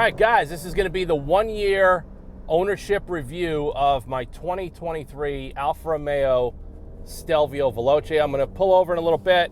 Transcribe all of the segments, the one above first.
right, guys, this is going to be the 1-year ownership review of my 2023 Alfa Romeo Stelvio Veloce. I'm going to pull over in a little bit.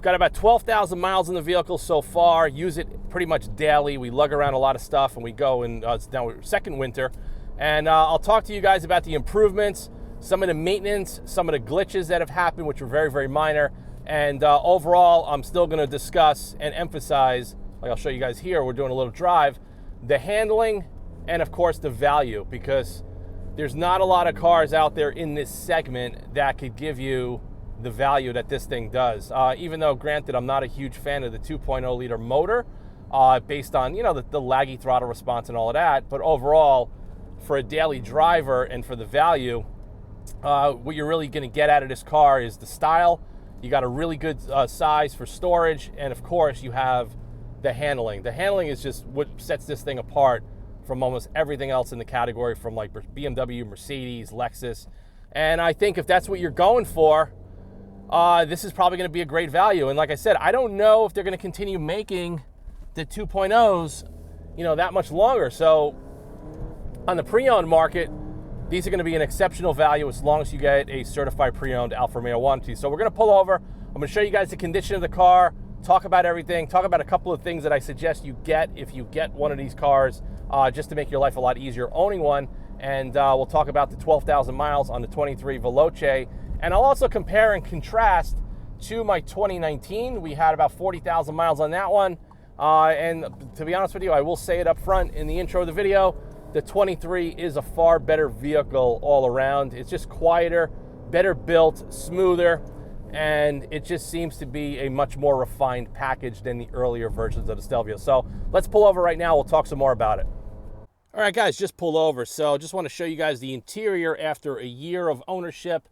Got about 12,000 miles in the vehicle so far. Use it pretty much daily. We lug around a lot of stuff, and we go in it's now second winter. And I'll talk to you guys about the improvements, some of the maintenance, some of the glitches that have happened, which were very, very minor. And overall, I'm still going to discuss and emphasize, like I'll show you guys here, we're doing a little drive, the handling and, of course, the value, because there's not a lot of cars out there in this segment that could give you the value that this thing does. Even though, granted, I'm not a huge fan of the 2.0 liter motor based on, you know, the laggy throttle response and all of that. But overall, for a daily driver and for the value, what you're really going to get out of this car is the style. You got a really good size for storage. And of course, you have the handling. The handling is just what sets this thing apart from almost everything else in the category, from like BMW, Mercedes, Lexus. And I think if that's what you're going for, this is probably going to be a great value. And like I said, I don't know if they're going to continue making the 2.0s, you know, that much longer. So on the pre-owned market, these are going to be an exceptional value as long as you get a certified pre-owned Alfa Romeo warranty. So we're going to pull over. I'm going to show you guys the condition of the car, talk about everything, talk about a couple of things that I suggest you get if you get one of these cars, just to make your life a lot easier owning one. And we'll talk about the 12,000 miles on the 23 Veloce. And I'll also compare and contrast to my 2019. We had about 40,000 miles on that one. And to be honest with you, I will say it up front in the intro of the video, the 23 is a far better vehicle all around. It's just quieter, better built, smoother, and it just seems to be a much more refined package than the earlier versions of the Stelvio. So let's pull over right now. We'll talk some more about it. All right, guys, just pulled over. So just want to show you guys the interior after a year of ownership.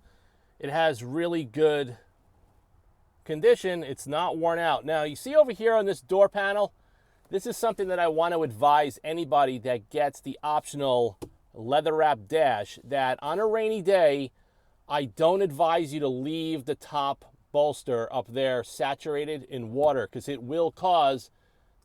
It has really good condition. It's not worn out. Now, you see over here on this door panel, this is something that I want to advise anybody that gets the optional leather wrap dash, that on a rainy day, I don't advise you to leave the top bolster up there saturated in water, because it will cause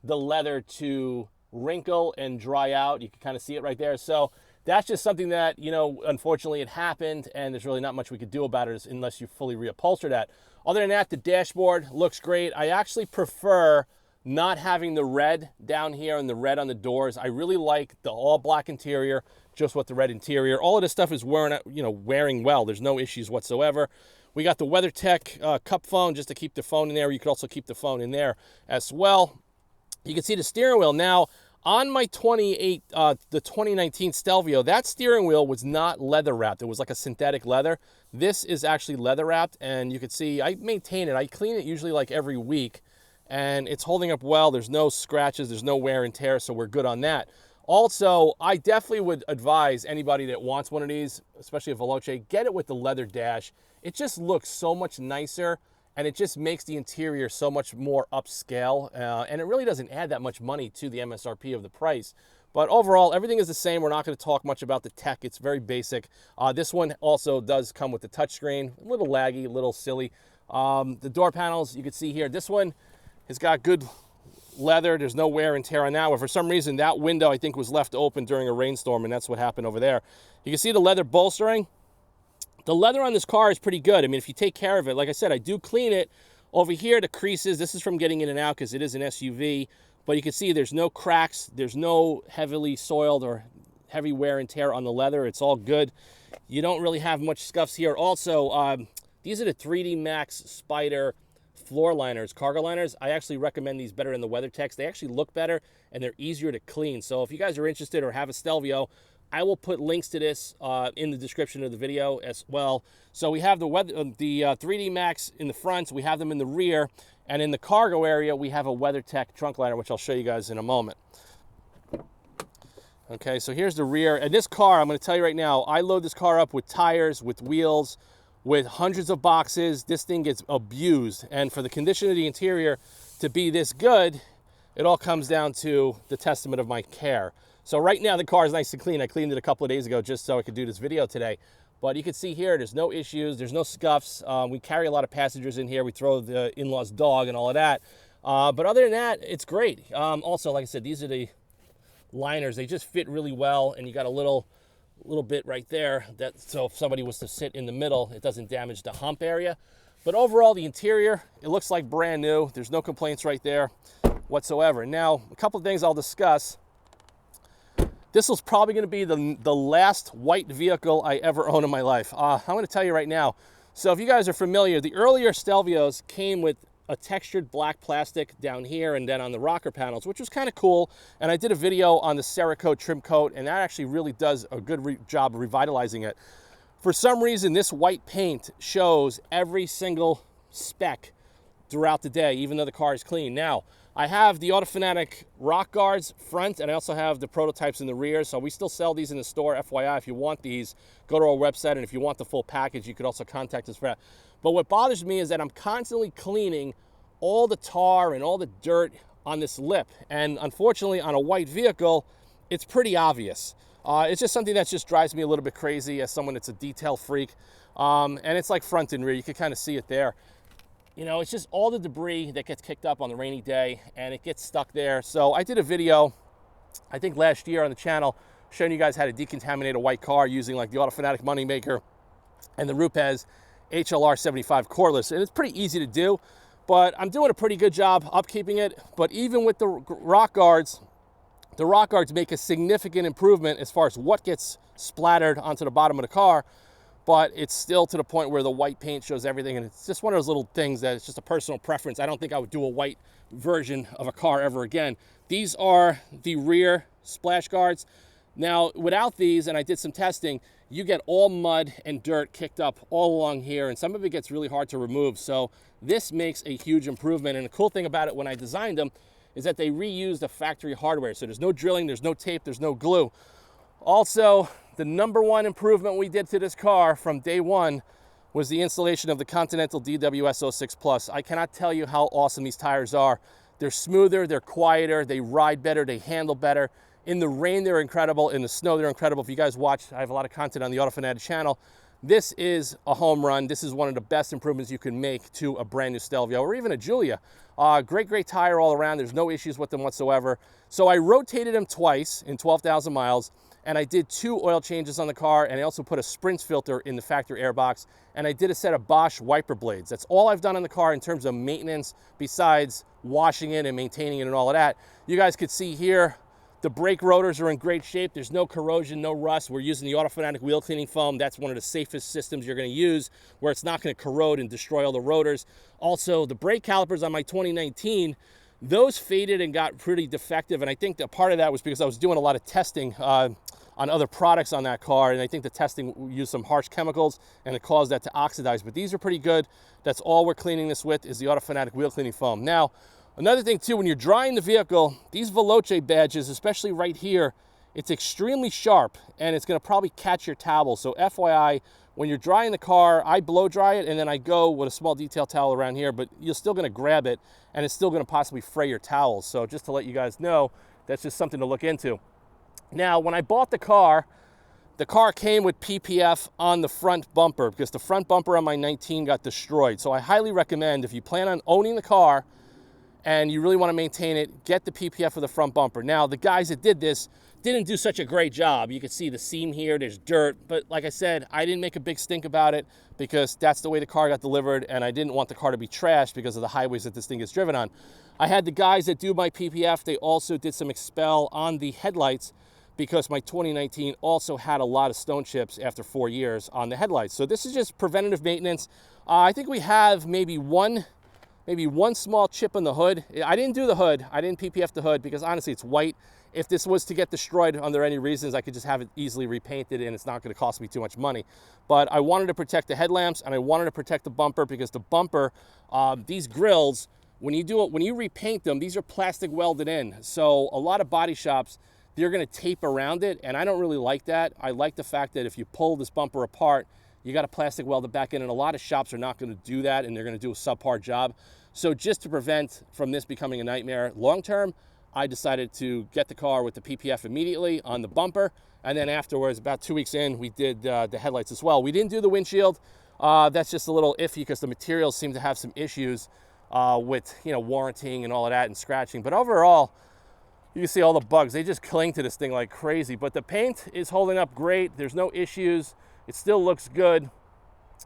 the leather to wrinkle and dry out. You can kind of see it right there. So that's just something that, you know, unfortunately it happened, and there's really not much we could do about it unless you fully reupholster that. Other than that, the dashboard looks great. I actually prefer not having the red down here and the red on the doors. I really like the all black interior, just with the red interior. All of this stuff is wearing well. There's no issues whatsoever. We got the WeatherTech cup phone just to keep the phone in there. You could also keep the phone in there as well. You can see the steering wheel. Now, on my the 2019 Stelvio, that steering wheel was not leather wrapped. It was like a synthetic leather. This is actually leather wrapped, and you can see I maintain it. I clean it usually like every week, and it's holding up well. There's no scratches, there's no wear and tear, so we're good on that. Also, I definitely would advise anybody that wants one of these, especially a Veloce, get it with the leather dash. It just looks so much nicer, and it just makes the interior so much more upscale, and it really doesn't add that much money to the MSRP of the price. But overall, everything is the same. We're not going to talk much about the tech. It's very basic. This one also does come with the touchscreen. A little laggy, a little silly. The door panels, you can see here, this one has got good leather. There's no wear and tear on that one. For some reason, that window, I think, was left open during a rainstorm, and that's what happened over there. You can see the leather bolstering. The leather on this car is pretty good. I mean, if you take care of it, like I said, I do clean it. Over here, the creases, this is from getting in and out because it is an SUV, but you can see there's no cracks. There's no heavily soiled or heavy wear and tear on the leather. It's all good. You don't really have much scuffs here. Also, these are the 3D Max Spider floor liners, cargo liners. I actually recommend these better than the WeatherTechs. They actually look better, and they're easier to clean. So if you guys are interested or have a Stelvio, I will put links to this in the description of the video as well. So we have the 3D Max in the front, we have them in the rear, and in the cargo area, we have a WeatherTech trunk liner, which I'll show you guys in a moment. Okay, so here's the rear. And this car, I'm going to tell you right now, I load this car up with tires, with wheels, with hundreds of boxes. This thing gets abused. And for the condition of the interior to be this good, it all comes down to the testament of my care. So right now the car is nice and clean. I cleaned it a couple of days ago just so I could do this video today. But you can see here, there's no issues, there's no scuffs. We carry a lot of passengers in here. We throw the in-laws dog and all of that. But other than that, it's great. Also, like I said, these are the liners. They just fit really well, and you got a little bit right there, that so if somebody was to sit in the middle, it doesn't damage the hump area. But overall, the interior, it looks like brand new. There's no complaints right there whatsoever. Now, a couple of things I'll discuss. This was probably going to be the last white vehicle I ever own in my life. I'm going to tell you right now. So if you guys are familiar, the earlier Stelvios came with a textured black plastic down here and then on the rocker panels, which was kind of cool. And I did a video on the Cerakote trim coat, and that actually really does a good job of revitalizing it. For some reason, this white paint shows every single speck throughout the day, even though the car is clean. Now, I have the Autofanatic rock guards front, and I also have the prototypes in the rear. So we still sell these in the store. FYI, if you want these, go to our website, and if you want the full package, you could also contact us for that. But what bothers me is that I'm constantly cleaning all the tar and all the dirt on this lip. And unfortunately, on a white vehicle, it's pretty obvious. It's just something that just drives me a little bit crazy as someone that's a detail freak. And it's like front and rear. You can kind of see it there. You know, it's just all the debris that gets kicked up on the rainy day, and it gets stuck there. So I did a video, I think last year on the channel, showing you guys how to decontaminate a white car using like the Autofanatic Moneymaker and the Rupes HLR 75 cordless. And it's pretty easy to do, but I'm doing a pretty good job upkeeping it. But even with the rock guards make a significant improvement as far as what gets splattered onto the bottom of the car. But it's still to the point where the white paint shows everything, and it's just one of those little things that it's just a personal preference. I don't think I would do a white version of a car ever again. These are the rear splash guards. Now, without these, and I did some testing, you get all mud and dirt kicked up all along here, and some of it gets really hard to remove. So this makes a huge improvement, and the cool thing about it when I designed them is that they reused the factory hardware. So there's no drilling, there's no tape, there's no glue. Also, the #1 improvement we did to this car from day one was the installation of the Continental DWS 06 Plus. I cannot tell you how awesome these tires are. They're smoother, they're quieter, they ride better, they handle better. In the rain, they're incredible. In the snow, they're incredible. If you guys watch, I have a lot of content on the Autofanatic channel. This is a home run. This is one of the best improvements you can make to a brand new Stelvio or even a Giulia. Great tire all around. There's no issues with them whatsoever. So I rotated them twice in 12,000 miles. And I did 2 oil changes on the car, and I also put a Sprint filter in the factory airbox, and I did a set of Bosch wiper blades. That's all I've done on the car in terms of maintenance, besides washing it and maintaining it and all of that. You guys could see here, the brake rotors are in great shape. There's no corrosion, no rust. We're using the Autofanatic wheel cleaning foam. That's one of the safest systems you're gonna use, where it's not gonna corrode and destroy all the rotors. Also, the brake calipers on my 2019, those faded and got pretty defective, and I think that part of that was because I was doing a lot of testing on other products on that car, and I think the testing used some harsh chemicals, and it caused that to oxidize. But these are pretty good. That's all we're cleaning this with, is the Autofanatic wheel cleaning foam. Now, another thing too, when you're drying the vehicle, these VELOCE badges, especially right here, it's extremely sharp, and it's gonna probably catch your towel. So FYI, when you're drying the car, I blow dry it, and then I go with a small detail towel around here, but you're still gonna grab it, and it's still gonna possibly fray your towels. So just to let you guys know, that's just something to look into. Now, when I bought the car came with PPF on the front bumper, because the front bumper on my 19 got destroyed. So I highly recommend, if you plan on owning the car and you really want to maintain it, get the PPF for the front bumper. Now, the guys that did this didn't do such a great job. You can see the seam here, there's dirt, but like I said, I didn't make a big stink about it because that's the way the car got delivered, and I didn't want the car to be trashed because of the highways that this thing gets driven on. I had the guys that do my PPF, they also did some expel on the headlights, because my 2019 also had a lot of stone chips after 4 years on the headlights. So this is just preventative maintenance. I think we have maybe one small chip on the hood. I didn't do the hood. I didn't PPF the hood because honestly, it's white. If this was to get destroyed under any reasons, I could just have it easily repainted, and it's not going to cost me too much money. But I wanted to protect the headlamps, and I wanted to protect the bumper, because the bumper, these grills, when you repaint them, these are plastic welded in. So a lot of body shops, they're gonna tape around it, and I don't really like that. I like the fact that if you pull this bumper apart, you got a plastic weld it back in, and a lot of shops are not gonna do that, and they're gonna do a subpar job. So just to prevent from this becoming a nightmare long-term, I decided to get the car with the PPF immediately on the bumper, and then afterwards, about 2 weeks in, we did the headlights as well. We didn't do the windshield. That's just a little iffy because the materials seem to have some issues with warranting and all of that and scratching. But overall, You can see all the bugs. They just cling to this thing like crazy. But the paint is holding up great. There's no issues. It still looks good.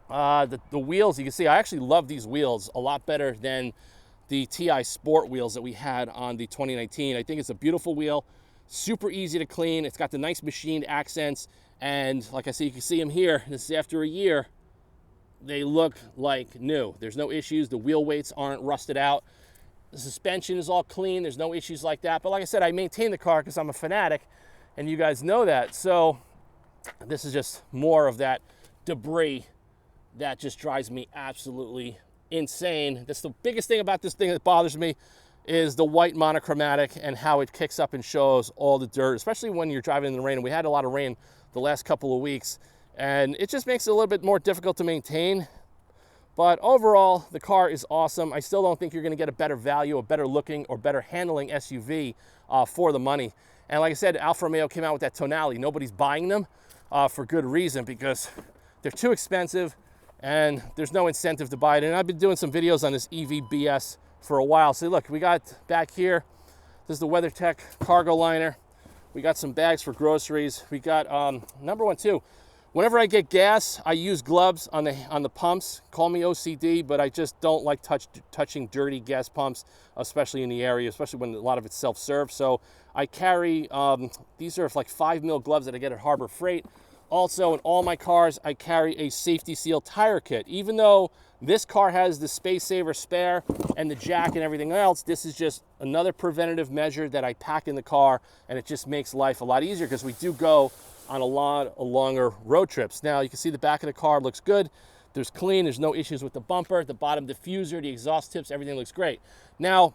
The wheels, you can see, I actually love these wheels a lot better than the TI Sport wheels that we had on the 2019. I think it's a beautiful wheel, super easy to clean. It's got the nice machined accents. And like I said, you can see them here. This is after a year. They look like new. There's no issues. The wheel weights aren't rusted out. The suspension is all clean. There's no issues like that. But like I said, I maintain the car because I'm a fanatic, and you guys know that. So this is just more of that debris that just drives me absolutely insane. That's the biggest thing about this thing that bothers me, is the white monochromatic and how it kicks up and shows all the dirt, especially when you're driving in the rain. And we had a lot of rain the last couple of weeks, and it just makes it a little bit more difficult to maintain. But overall, the car is awesome. I still don't think you're going to get a better value, a better looking, or better handling SUV for the money. And like I said, Alfa Romeo came out with that tonality. Nobody's buying them for good reason, because they're too expensive and there's no incentive to buy it. And I've been doing some videos on this EV BS for a while. So look, we got back here, this is the WeatherTech cargo liner. We got some bags for groceries. We got number one too, whenever I get gas, I use gloves on the pumps. Call me OCD, but I just don't like touching dirty gas pumps, especially in the area, especially when a lot of it's self-serve. So I carry, these are like 5 mil gloves that I get at Harbor Freight. Also, in all my cars, I carry a safety seal tire kit. Even though this car has the Space Saver spare and the jack and everything else, this is just another preventative measure that I pack in the car, and it just makes life a lot easier because we do go on a lot of longer road trips. Now, you can see the back of the car looks good. There's clean, there's no issues with the bumper, the bottom diffuser, the exhaust tips, everything looks great. Now,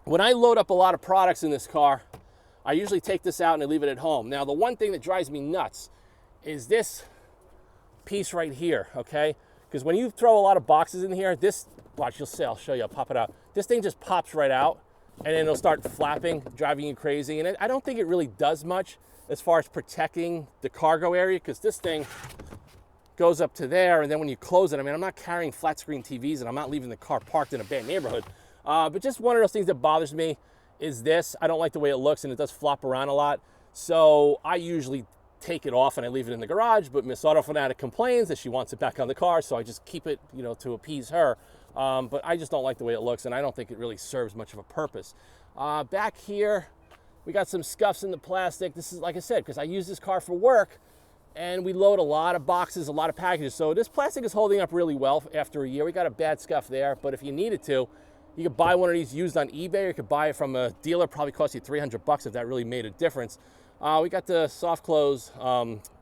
when I load up a lot of products in this car, I usually take this out and I leave it at home. Now, the one thing that drives me nuts is this piece right here, okay? Because when you throw a lot of boxes in here, this, watch, you'll see, I'll show you, I'll pop it out. This thing just pops right out, and then it'll start flapping, driving you crazy. And I don't think it really does much as far as protecting the cargo area, because this thing goes up to there, and then when you close it, I mean, I'm not carrying flat screen TVs, and I'm not leaving the car parked in a bad neighborhood. But just one of those things that bothers me is this. I don't like the way it looks, and it does flop around a lot. So I usually take it off and I leave it in the garage, but Miss Auto Fanatic complains that she wants it back on the car, so I just keep it, you know, to appease her. But I just don't like the way it looks, and I don't think it really serves much of a purpose. Back here, we got some scuffs in the plastic. This is, like I said, because I use this car for work, and we load a lot of boxes, a lot of packages. So this plastic is holding up really well after a year. We got a bad scuff there, but if you needed to, you could buy one of these used on eBay, or you could buy it from a dealer. Probably cost you $300 if that really made a difference. We got the soft close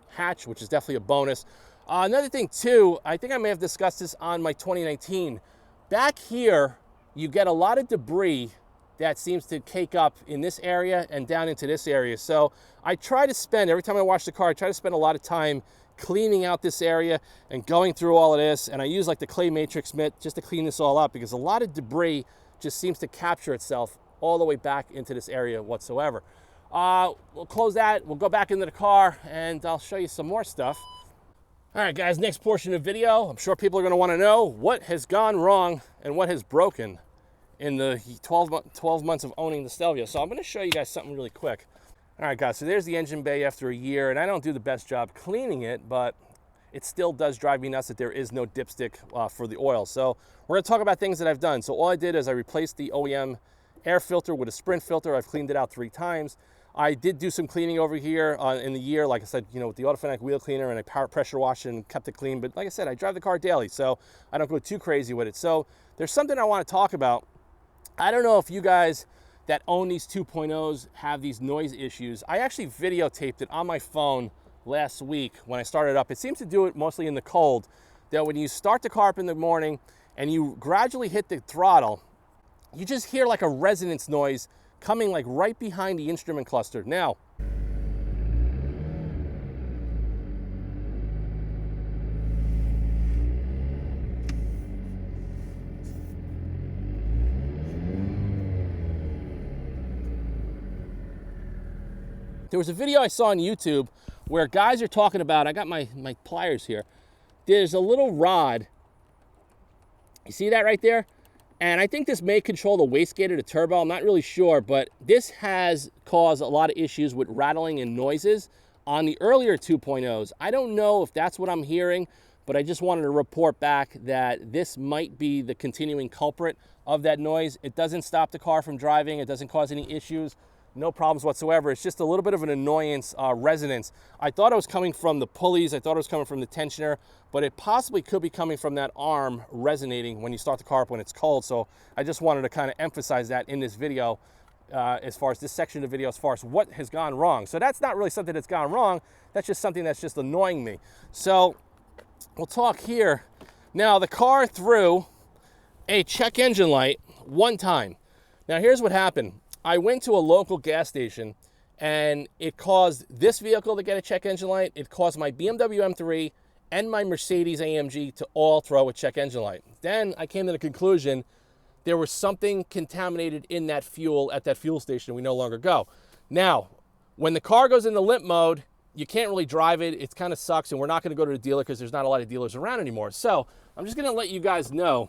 hatch, which is definitely a bonus. Another thing too, I think I may have discussed this on my 2019. Back here, you get a lot of debris that seems to cake up in this area and down into this area. So I try to spend, every time I wash the car, I try to spend a lot of time cleaning out this area and going through all of this. And I use like the clay matrix mitt just to clean this all up, because a lot of debris just seems to capture itself all the way back into this area whatsoever. We'll close that, we'll go back into the car, and I'll show you some more stuff. All right, guys, next portion of the video, I'm sure people are gonna wanna know what has gone wrong and what has broken in the 12 months of owning the Stelvio. So I'm gonna show you guys something really quick. All right, guys, so there's the engine bay after a year, and I don't do the best job cleaning it, but it still does drive me nuts that there is no dipstick for the oil. So we're gonna talk about things that I've done. So all I did is I replaced the OEM air filter with a Sprint filter. I've cleaned it out 3 times. I did do some cleaning over here in the year, like I said, you know, with the Auto Fanatic wheel cleaner, and I power pressure washed and kept it clean. But like I said, I drive the car daily, so I don't go too crazy with it. So there's something I want to talk about. I don't know if you guys that own these 2.0s have these noise issues. I actually videotaped it on my phone last week when I started up. It seems to do it mostly in the cold, that when you start the car up in the morning and you gradually hit the throttle, you just hear like a resonance noise coming like right behind the instrument cluster. Now, there was a video I saw on YouTube where guys are talking about, I got my pliers here, there's a little rod, you see that right there? And I think this may control the wastegate or the turbo. I'm not really sure, but this has caused a lot of issues with rattling and noises on the earlier 2.0s. I don't know if that's what I'm hearing, but I just wanted to report back that this might be the continuing culprit of that noise. It doesn't stop the car from driving. It doesn't cause any issues. No problems whatsoever. It's just a little bit of an annoyance resonance. I thought it was coming from the pulleys. I thought it was coming from the tensioner, but it possibly could be coming from that arm resonating when you start the car up when it's cold. So I just wanted to kind of emphasize that in this video, as far as this section of the video, as far as what has gone wrong. So that's not really something that's gone wrong. That's just something that's just annoying me. So we'll talk here. Now the car threw a check engine light one time. Now here's what happened. I went to a local gas station and it caused this vehicle to get a check engine light. It caused my BMW M3 and my Mercedes AMG to all throw a check engine light. Then I came to the conclusion there was something contaminated in that fuel at that fuel station we no longer go. Now, when the car goes into limp mode, you can't really drive it. It kind of sucks, and we're not going to go to the dealer because there's not a lot of dealers around anymore. So I'm just going to let you guys know,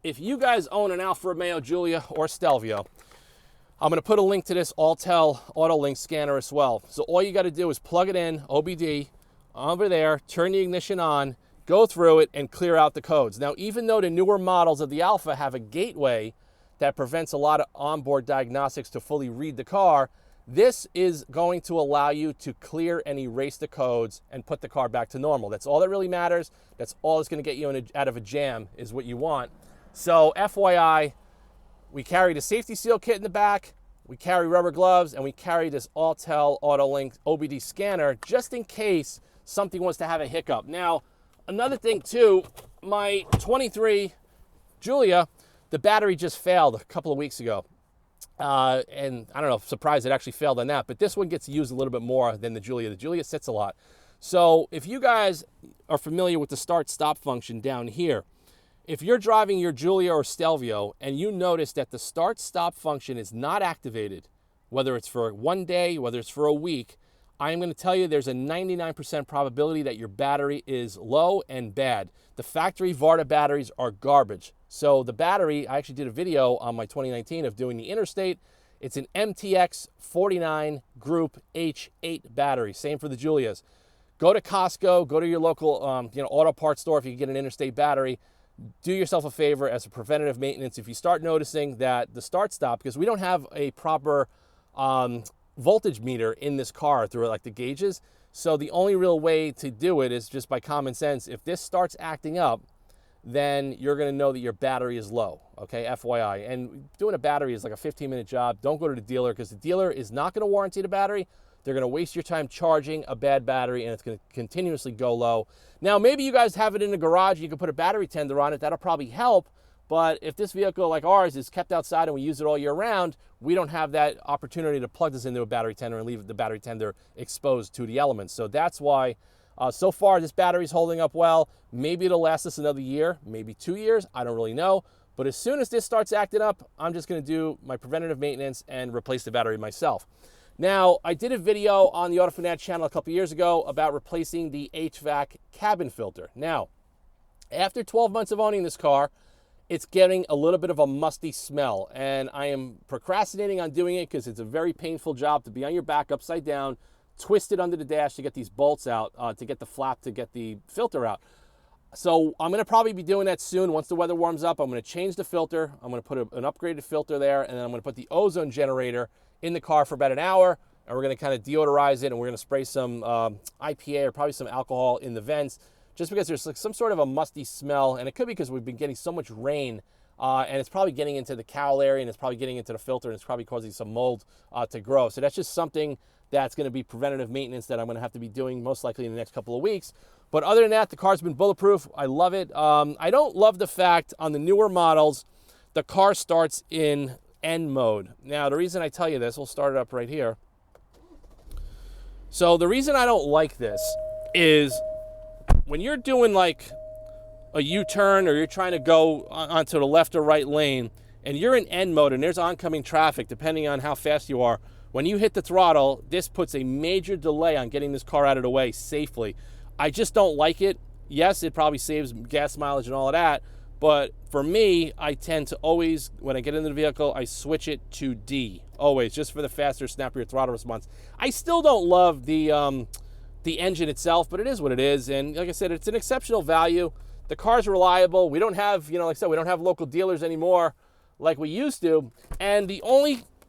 if you guys own an Alfa Romeo Giulia or Stelvio, I'm going to put a link to this Autel auto link scanner as well. So all you got to do is plug it in, OBD, over there, turn the ignition on, go through it, and clear out the codes. Now, even though the newer models of the Alfa have a gateway that prevents a lot of onboard diagnostics to fully read the car, this is going to allow you to clear and erase the codes and put the car back to normal. That's all that really matters. That's all that's going to get you out of a jam is what you want. So FYI, we carry the safety seal kit in the back, we carry rubber gloves, and we carry this Autel AutoLink OBD scanner just in case something wants to have a hiccup. Now, another thing too, my 23 Giulia, the battery just failed a couple of weeks ago. And I don't know, surprised it actually failed on that, but this one gets used a little bit more than the Giulia. The Giulia sits a lot. So if you guys are familiar with the start-stop function down here, if you're driving your Giulia or Stelvio and you notice that the start-stop function is not activated, whether it's for one day, whether it's for a week, I'm going to tell you there's a 99% probability that your battery is low and bad. The factory Varta batteries are garbage. So the battery, I actually did a video on my 2019 of doing the Interstate. It's an MTX 49 Group H8 battery. Same for the Giulias. Go to Costco, go to your local auto parts store if you can get an Interstate battery. Do yourself a favor as a preventative maintenance. If you start noticing that the start-stop, because we don't have a proper voltage meter in this car through like the gauges, so the only real way to do it is just by common sense. If this starts acting up, then you're going to know that your battery is low, okay, FYI. And doing a battery is like a 15-minute job. Don't go to the dealer because the dealer is not going to warranty the battery. They're going to waste your time charging a bad battery, and it's going to continuously go low. Now, maybe you guys have it in the garage. You can put a battery tender on it. That'll probably help. But if this vehicle, like ours, is kept outside and we use it all year round, we don't have that opportunity to plug this into a battery tender and leave the battery tender exposed to the elements. So that's why, so far, this battery's holding up well. Maybe it'll last us another year, maybe 2 years. I don't really know. But as soon as this starts acting up, I'm just going to do my preventative maintenance and replace the battery myself. Now, I did a video on the AutoFanatic channel a couple years ago about replacing the HVAC cabin filter. Now, after 12 months of owning this car, it's getting a little bit of a musty smell, and I am procrastinating on doing it because it's a very painful job to be on your back upside down, twisted under the dash to get these bolts out, to get the flap to get the filter out. So I'm going to probably be doing that soon. Once the weather warms up, I'm going to change the filter. I'm going to put an upgraded filter there, and then I'm going to put the ozone generator in the car for about an hour, and we're going to kind of deodorize it, and we're going to spray some IPA or probably some alcohol in the vents, just because there's like some sort of a musty smell, and it could be because we've been getting so much rain, and it's probably getting into the cowl area, and it's probably getting into the filter, and it's probably causing some mold to grow. So that's just something that's going to be preventative maintenance that I'm going to have to be doing most likely in the next couple of weeks. But other than that, the car's been bulletproof. I love it. I don't love the fact on the newer models, the car starts in N mode. Now, the reason I tell you this, we'll start it up right here. So the reason I don't like this is when you're doing like a U-turn or you're trying to go onto the left or right lane and you're in N mode and there's oncoming traffic, depending on how fast you are, when you hit the throttle, this puts a major delay on getting this car out of the way safely. I just don't like it. Yes, it probably saves gas mileage and all of that, But for me, I tend to always, when I get into the vehicle, I switch it to D, always, just for the faster, snappier throttle response. I still don't love the engine itself, but it is what it is. And like I said, it's an exceptional value. The car's reliable. We don't have, like I said, we don't have local dealers anymore like we used to. And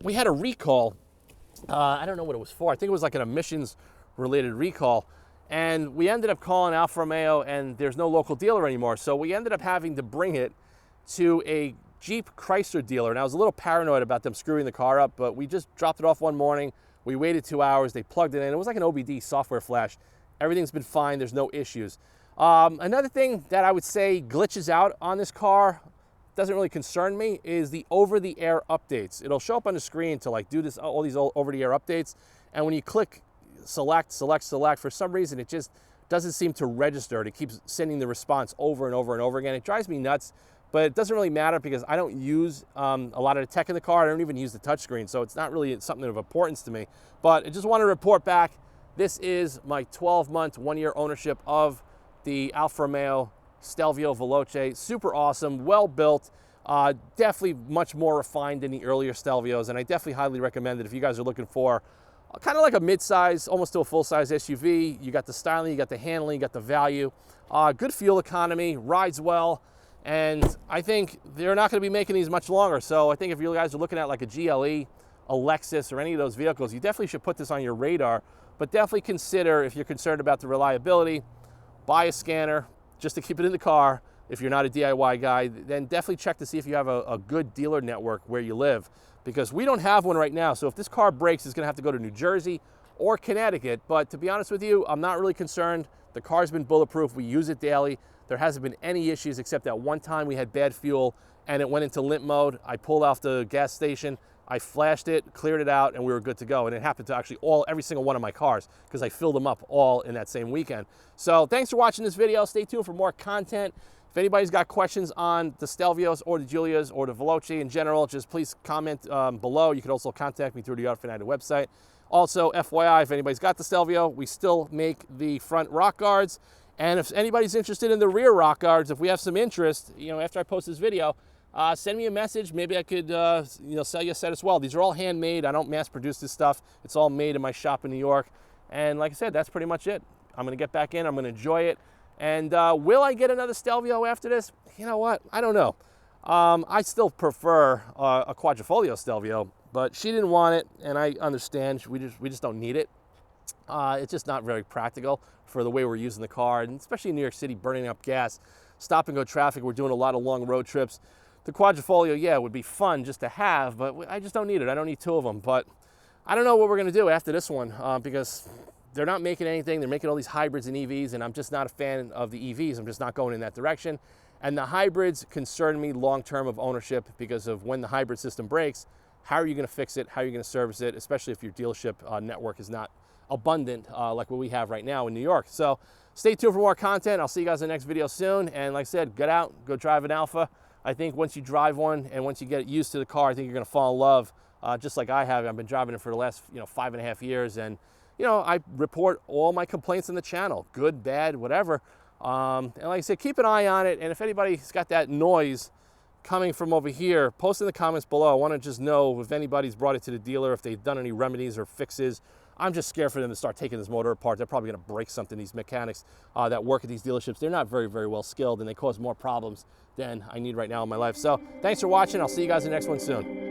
we had a recall. I don't know what it was for. I think it was like an emissions-related recall. And we ended up calling Alfa Romeo, and there's no local dealer anymore. So we ended up having to bring it to a Jeep Chrysler dealer. And I was a little paranoid about them screwing the car up, but we just dropped it off one morning. We waited 2 hours. They plugged it in. It was like an OBD software flash. Everything's been fine. There's no issues. Another thing that I would say glitches out on this car, doesn't really concern me, is the over-the-air updates. It'll show up on the screen to like do this, all these over-the-air updates. And when you click select, for some reason, it just doesn't seem to register. It keeps sending the response over and over and over again. It drives me nuts, but it doesn't really matter because I don't use a lot of the tech in the car. I don't even use the touchscreen, so it's not really something of importance to me. But I just want to report back. This is my 12-month, 1-year ownership of the Alfa Romeo Stelvio Veloce. Super awesome, well built, definitely much more refined than the earlier Stelvios, and I definitely highly recommend it if you guys are looking for kind of like a mid-size, almost to a full-size SUV. You got the styling, you got the handling, you got the value. Good fuel economy, rides well, and I think they're not going to be making these much longer. So I think if you guys are looking at like a GLE, a Lexus, or any of those vehicles, you definitely should put this on your radar. But definitely consider, if you're concerned about the reliability, buy a scanner just to keep it in the car. If you're not a DIY guy, then definitely check to see if you have a good dealer network where you live, because we don't have one right now. So if this car breaks, it's gonna have to go to New Jersey or Connecticut. But to be honest with you, I'm not really concerned. The car's been bulletproof. We use it daily. There hasn't been any issues except that one time we had bad fuel and it went into limp mode. I pulled off the gas station, I flashed it, cleared it out, and we were good to go. And it happened to actually every single one of my cars because I filled them up all in that same weekend. So thanks for watching this video. Stay tuned for more content. If anybody's got questions on the Stelvios or the Giulias or the Veloce in general, just please comment below. You can also contact me through the Auto Fanatic website. Also, FYI, if anybody's got the Stelvio, we still make the front rock guards. And if anybody's interested in the rear rock guards, if we have some interest, after I post this video, send me a message. Maybe I could, sell you a set as well. These are all handmade. I don't mass produce this stuff. It's all made in my shop in New York. And like I said, that's pretty much it. I'm going to get back in. I'm going to enjoy it. And will I get another Stelvio after this? You know what? I don't know. I still prefer a quadrifoglio Stelvio, but she didn't want it, and I understand. We just don't need it. It's just not very practical for the way we're using the car, and especially in New York City, burning up gas, stop and go traffic. We're doing a lot of long road trips. The quadrifoglio, yeah, would be fun just to have, but I just don't need it. I don't need two of them. But I don't know what we're going to do after this one because they're not making anything. They're making all these hybrids and EVs, and I'm just not a fan of the EVs. I'm just not going in that direction. And the hybrids concern me long-term of ownership because of when the hybrid system breaks, how are you going to fix it? How are you going to service it, especially if your dealership network is not abundant like what we have right now in New York. So stay tuned for more content. I'll see you guys in the next video soon. And like I said, get out, go drive an Alfa. I think once you drive one and once you get used to the car, I think you're going to fall in love, just like I have. I've been driving it for the last 5.5 years, and I report all my complaints on the channel, good, bad, whatever. And like I said, keep an eye on it. And if anybody's got that noise coming from over here, post in the comments below. I want to just know if anybody's brought it to the dealer, if they've done any remedies or fixes. I'm just scared for them to start taking this motor apart. They're probably going to break something. These mechanics that work at these dealerships, they're not very, very well skilled, and they cause more problems than I need right now in my life. So thanks for watching. I'll see you guys in the next one soon.